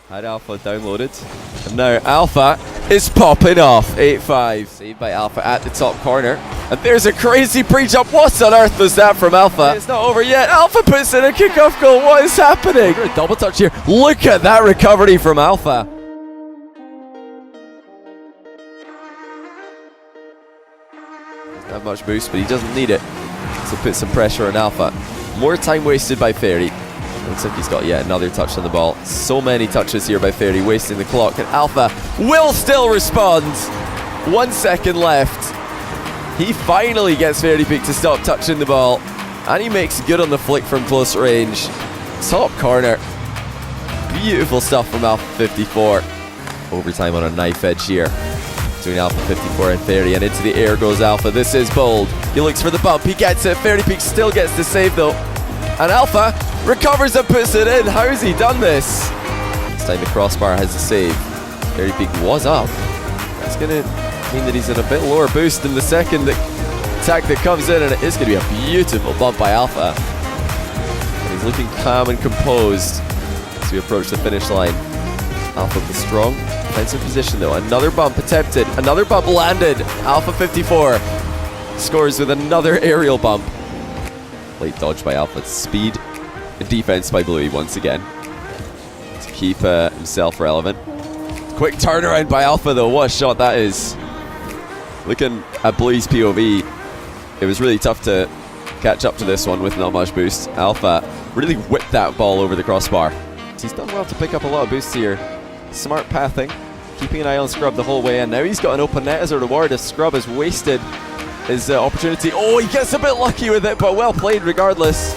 Had Alpha downloaded, and now Alpha is popping off. 8-5, saved by Alpha at the top corner, and there's a crazy pre-jump. What on earth was that from Alpha? It's not over yet. Alpha puts in a kickoff goal. What is happening? A double touch here. Look at that recovery from Alpha. Doesn't have much boost, but he doesn't need it, so put some pressure on Alpha. More time wasted by Fairy. Looks like he's got yet another touch on the ball. So many touches here by Fairy, wasting the clock. And Alpha will still respond. 1 second left. He finally gets Fairy Peak to stop touching the ball. And he makes good on the flick from close range. Top corner. Beautiful stuff from Alpha54. Overtime on a knife edge here between Alpha54 and Fairy. And into the air goes Alpha. This is bold. He looks for the bump. He gets it. Fairy Peak still gets the save though. And Alpha recovers and puts it in. How has he done this? This time the crossbar has a save. Fairy Peak was up. That's going to mean that he's in a bit lower boost than the second attack that comes in, and it is going to be a beautiful bump by Alpha. And he's looking calm and composed as we approach the finish line. Alpha with a strong defensive position though. Another bump attempted. Another bump landed. Alpha54 scores with another aerial bump. Late dodge by Alpha. Speed and defense by Bluey once again to keep himself relevant. Quick turnaround by Alpha though. What a shot that is. Looking at Bluey's POV, it was really tough to catch up to this one with not much boost. Alpha really whipped that ball over the crossbar. He's done well to pick up a lot of boosts here. Smart pathing, keeping an eye on Scrub the whole way, and now he's got an open net as a reward as Scrub has wasted his opportunity. Oh, he gets a bit lucky with it, but well played regardless.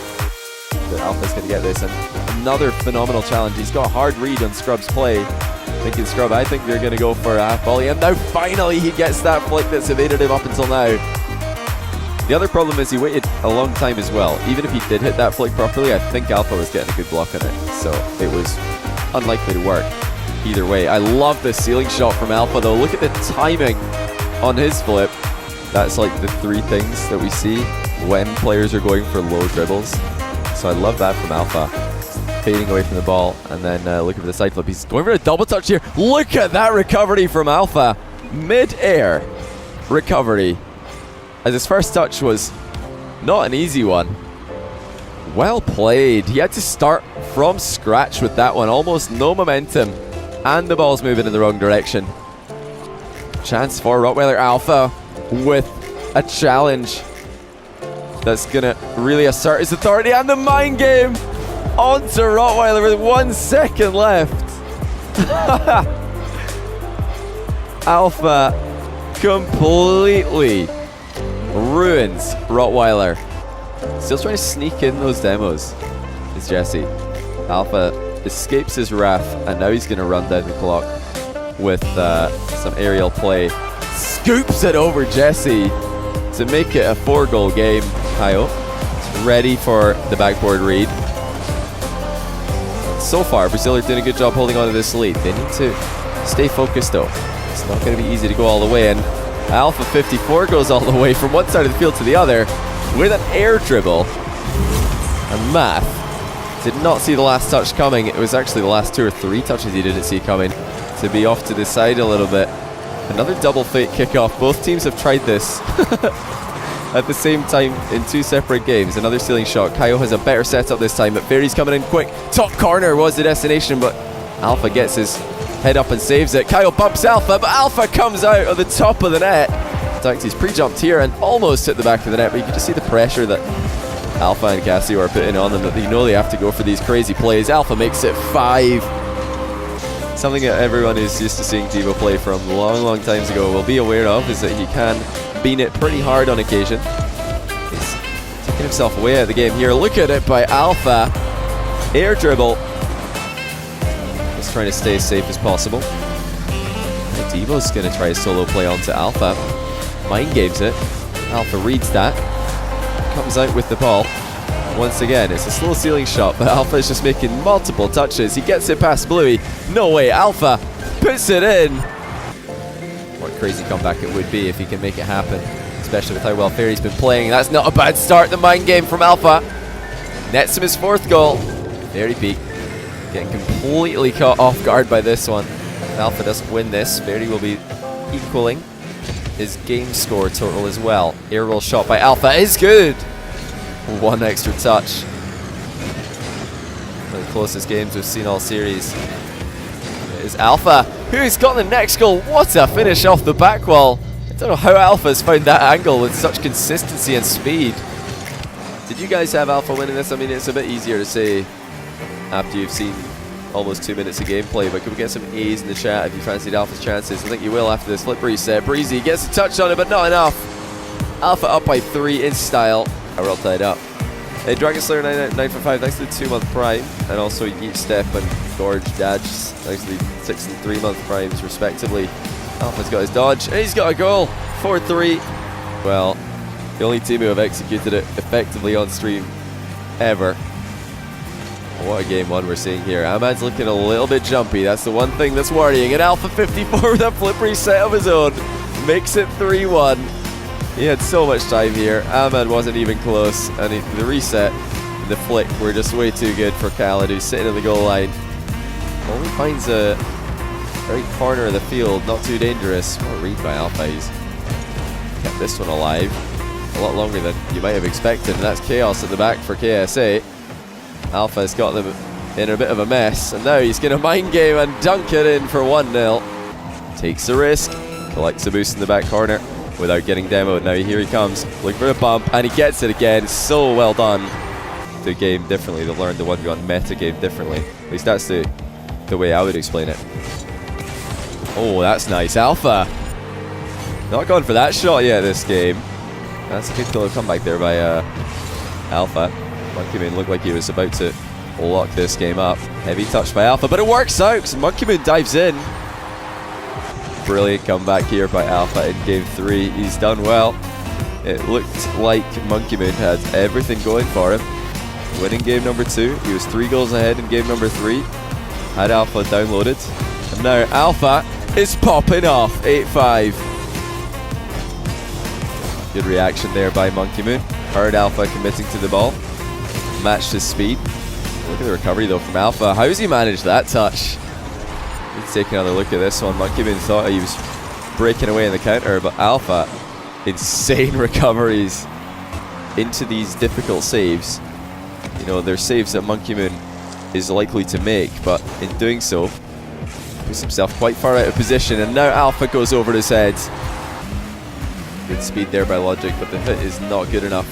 But Alpha's going to get this, and another phenomenal challenge. He's got a hard read on Scrub's play. Thinking Scrub, I think they're going to go for a half volley, and now finally he gets that flick that's evaded him up until now. The other problem is he waited a long time as well. Even if he did hit that flick properly, I think Alpha was getting a good block on it, so it was unlikely to work either way. I love this ceiling shot from Alpha though. Look at the timing on his flip. That's like the three things that we see when players are going for low dribbles. So I love that from Alpha. Fading away from the ball and then looking for the side flip. He's going for a double touch here. Look at that recovery from Alpha. Mid-air recovery. As his first touch was not an easy one. Well played. He had to start from scratch with that one. Almost no momentum. And the ball's moving in the wrong direction. Chance for Rottweiler. Alpha with a challenge that's gonna really assert his authority, and the mind game onto Rottweiler with 1 second left. Alpha completely ruins Rottweiler. Still trying to sneak in those demos is Jesse. Alpha escapes his wrath, and now he's gonna run down the clock with some aerial play. Scoops it over Jesse to make it a 4-goal game. Kyle is ready for the backboard read. So far, Brazil are doing a good job holding on to this lead. They need to stay focused though. It's not going to be easy to go all the way, and Alpha54 goes all the way from one side of the field to the other with an air dribble. And Math did not see the last touch coming. It was actually the last 2 or 3 touches he didn't see coming, to be off to the side a little bit. Another double fake kickoff. Both teams have tried this at the same time in 2 separate games. Another ceiling shot. Kaio has a better setup this time, but Fairy's coming in quick. Top corner was the destination, but Alpha gets his head up and saves it. Kaio bumps Alpha, but Alpha comes out of the top of the net. In fact, he's pre-jumped here and almost hit the back of the net, but you can just see the pressure that Alpha and Casio are putting on them, that they know they have to go for these crazy plays. Alpha makes it 5. Something that everyone is used to seeing Devo play from long times ago will be aware of is that he can bean it pretty hard on occasion. He's taking himself away out of the game here. Look at it by Alpha. Air dribble. Just trying to stay as safe as possible. And Devo's going to try a solo play onto Alpha. Mind games it. Alpha reads that. Comes out with the ball. Once again, it's a slow ceiling shot, but Alpha is just making multiple touches. He gets it past Bluey. No way, Alpha puts it in. What a crazy comeback it would be if he can make it happen, especially with how well Fairy's been playing. That's not a bad start, the mind game from Alpha. Nets him his 4th goal. Fairy Peak Getting completely caught off guard by this one. If Alpha doesn't win this, Fairy will be equaling his game score total as well. Air roll shot by Alpha is good. One extra touch. One of the closest games we've seen all series. It is Alpha who's got the next goal. What a finish off the back wall. I don't know how Alpha's found that angle with such consistency and speed. Did you guys have Alpha winning this? I mean, it's a bit easier to say after you've seen almost 2 minutes of gameplay, but could we get some A's in the chat if you fancied Alpha's chances? I think you will after this flip reset. Breezy gets a touch on it, but not enough. Alpha up by 3 in style. We're all tied up. Hey, Dragon Slayer 9 for 5, thanks to the 2-month prime, and also Yeet Step and Gorge Dodge, thanks to the 6 and 3-month primes respectively. Alpha's got his dodge, and he's got a goal. 4-3. Well, the only team who have executed it effectively on stream ever. What a game one we're seeing here. Ahmad's looking a little bit jumpy. That's the one thing that's worrying. And Alpha54 with a flip reset of his own makes it 3-1. He had so much time here. Ahmad wasn't even close. And the reset and the flick were just way too good for Khaled, who's sitting in the goal line. Only finds a right corner of the field. Not too dangerous. What a read by Alpha. He's kept this one alive a lot longer than you might have expected. And that's chaos at the back for KSA. Alpha's got them in a bit of a mess, and now he's going to mind game and dunk it in for 1-0. Takes the risk, collects a boost in the back corner without getting demoed. Now here he comes, looking for a bump, and he gets it again. So well done. The game differently, they learned the 1v1 meta game differently. At least that's the way I would explain it. Oh, that's nice. Alpha not going for that shot yet this game. That's a good little comeback there by Alpha. Monkey Moon looked like he was about to lock this game up. Heavy touch by Alpha, but it works out because Monkey Moon dives in. Brilliant comeback here by Alpha in game 3. He's done well. It looked like Monkey Moon had everything going for him. Winning game number 2. He was 3 goals ahead in game number 3. Had Alpha downloaded. And now Alpha is popping off. 8-5. Good reaction there by Monkey Moon. Heard Alpha committing to the ball. Matched his speed. Look at the recovery though from Alpha. How's he managed that touch? Let's take another look at this one. Monkey Moon thought he was breaking away in the counter, but Alpha, insane recoveries into these difficult saves. You know, they're saves that Monkey Moon is likely to make, but in doing so, puts himself quite far out of position, and now Alpha goes over his head. Good speed there by Logic, but the hit is not good enough.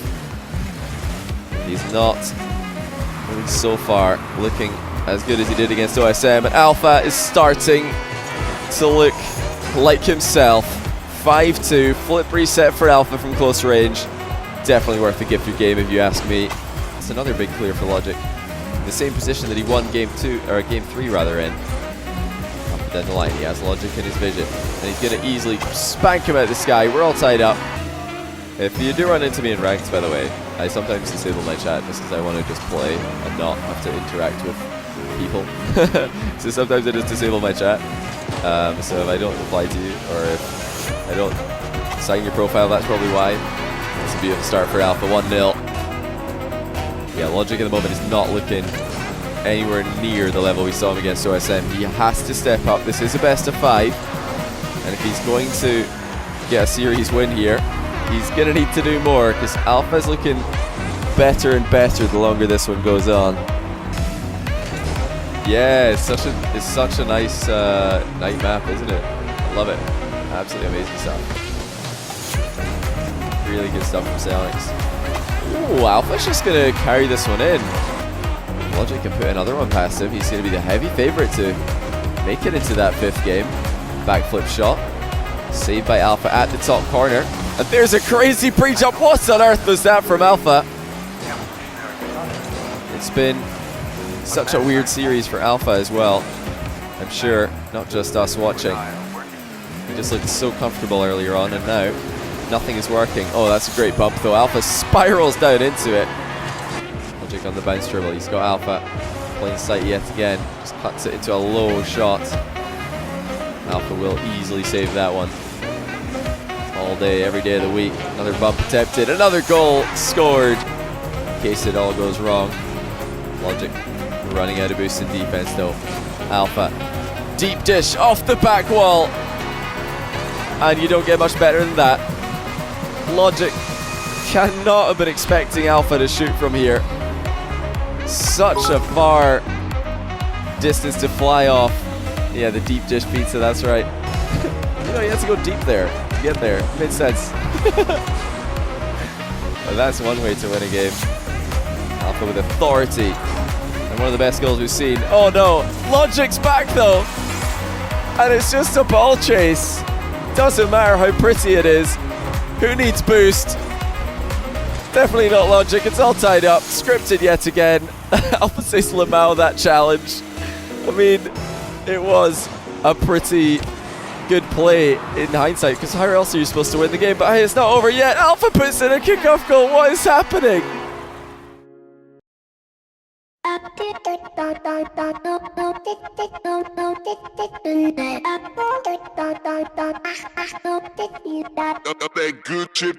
He's not, I mean, so far, looking as good as he did against OSM. And Alpha is starting to look like himself. 5-2, flip reset for Alpha from close range. Definitely worth a gift your game if you ask me. It's another big clear for Logic. The same position that he won game 3 rather in. Up and down the line, he has Logic in his vision. And he's going to easily spank him out of the sky. We're all tied up. If you do run into me in ranks, by the way, I sometimes disable my chat just because I want to just play and not have to interact with people. So sometimes I just disable my chat. So if I don't reply to you, or if I don't sign your profile, that's probably why. It's a beautiful start for Alpha, 1-0. Yeah, Logic at the moment is not looking anywhere near the level we saw him against OSM. He has to step up. This is a best of 5. And if he's going to get a series win here, he's going to need to do more, because Alpha's looking better and better the longer this one goes on. Yeah, it's such a nice night map, isn't it? I love it. Absolutely amazing stuff. Really good stuff from Celtics. Ooh, Alpha's just going to carry this one in. Logic can put another one past him. He's going to be the heavy favorite to make it into that 5th game. Backflip shot. Saved by Alpha at the top corner. And there's a crazy pre-jump. What on earth was that from Alpha? It's been such a weird series for Alpha as well. I'm sure, not just us watching. He just looked so comfortable earlier on, and now nothing is working. Oh, that's a great bump though. Alpha spirals down into it. Logic on the bounce dribble. He's got Alpha plain sight yet again. Just cuts it into a low shot. Alpha will easily save that one. All day, every day of the week. Another bump attempted. Another goal scored. In case it all goes wrong. Logic running out of boost in defense though. Alpha. Deep dish off the back wall. And you don't get much better than that. Logic cannot have been expecting Alpha to shoot from here. Such a far distance to fly off. Yeah, the deep dish pizza, that's right. You know, you have to go deep there to get there. Made sense. Well, that's one way to win a game. Alpha with authority. And one of the best goals we've seen. Oh no, Logic's back though. And it's just a ball chase. Doesn't matter how pretty it is. Who needs boost? Definitely not Logic. It's all tied up. Scripted yet again. Alpha says Lamau that challenge. I mean, it was a pretty good play in hindsight, because how else are you supposed to win the game? But hey, it's not over yet. Alpha puts in a kickoff goal. What is happening? That good chip.